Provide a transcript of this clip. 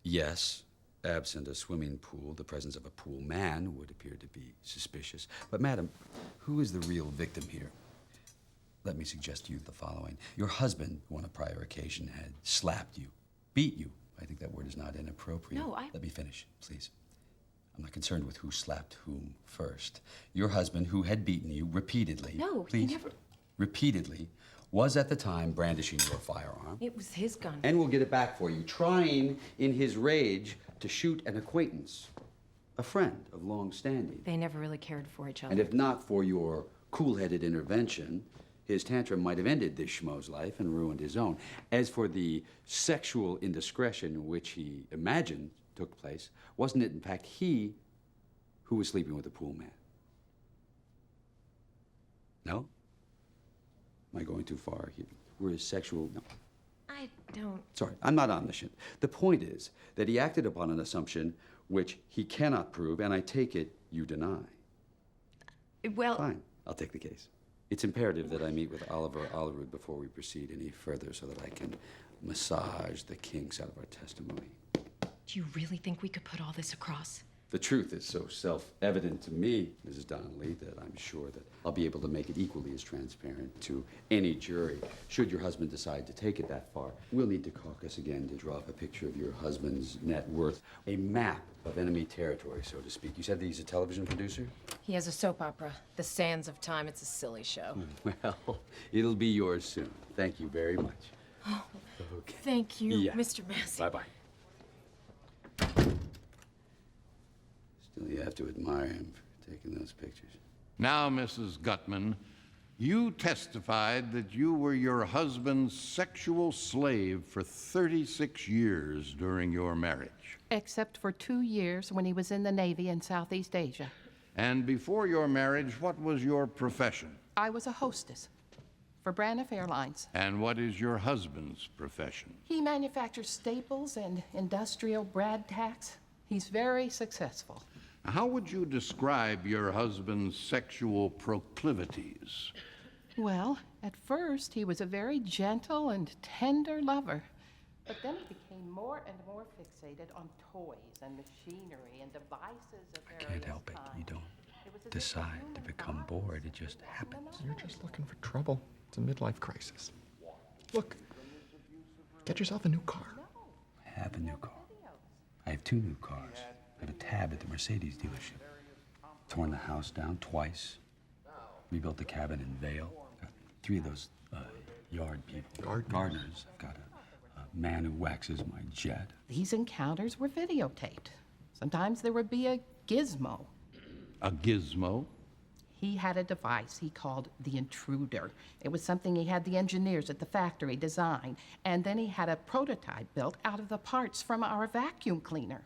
Yes, absent a swimming pool, the presence of a pool man would appear to be suspicious. But, madam, who is the real victim here? Let me suggest to you the following. Your husband, on a prior occasion, had slapped you, beat you. I think that word is not inappropriate. No, Let me finish, please. I'm not concerned with who slapped whom first. Your husband, who had beaten you repeatedly. No, please, he never. Repeatedly, was at the time brandishing your firearm. It was his gun. And will get it back for you, trying in his rage to shoot an acquaintance, a friend of long standing. They never really cared for each other. And if not for your cool-headed intervention, his tantrum might have ended this schmo's life and ruined his own. As for the sexual indiscretion which he imagined took place, wasn't it in fact he who was sleeping with the pool man? No? Am I going too far here? Were his sexual... No. I don't... Sorry, I'm not omniscient. The point is that he acted upon an assumption which he cannot prove, and I take it you deny. Well... Fine, I'll take the case. It's imperative that I meet with Oliver Allerud before we proceed any further so that I can massage the kinks out of our testimony. Do you really think we could put all this across? The truth is so self-evident to me, Mrs. Donnelly, that I'm sure that I'll be able to make it equally as transparent to any jury. Should your husband decide to take it that far, we'll need to caucus again to draw up a picture of your husband's net worth, a map of enemy territory, so to speak. You said that he's a television producer? He has a soap opera, The Sands of Time. It's a silly show. Well, it'll be yours soon. Thank you very much. Oh, okay. Thank you, Yeah. Mr. Massey. Bye-bye. Still, you have to admire him for taking those pictures. Now, Mrs. Gutman, you testified that you were your husband's sexual slave for 36 years during your marriage. Except for 2 years when he was in the Navy in Southeast Asia. And before your marriage, what was your profession? I was a hostess for Braniff Airlines. And what is your husband's profession? He manufactures staples and industrial brad tacks. He's very successful. How would you describe your husband's sexual proclivities? Well, at first he was a very gentle and tender lover. But then he became more and more fixated on toys and machinery and devices of various I can't help it. You don't decide to become bored. It just happens. You're just looking for trouble. It's a midlife crisis. Look, get yourself a new car. I have a new car. I have 2 new cars. I have a tab at the Mercedes dealership. Torn the house down twice. Rebuilt the cabin in Vail. Got 3 of those yard people. Gardeners. I've got a man who waxes my jet. These encounters were videotaped. Sometimes there would be a gizmo. A gizmo? He had a device he called the Intruder. It was something he had the engineers at the factory design, and then he had a prototype built out of the parts from our vacuum cleaner.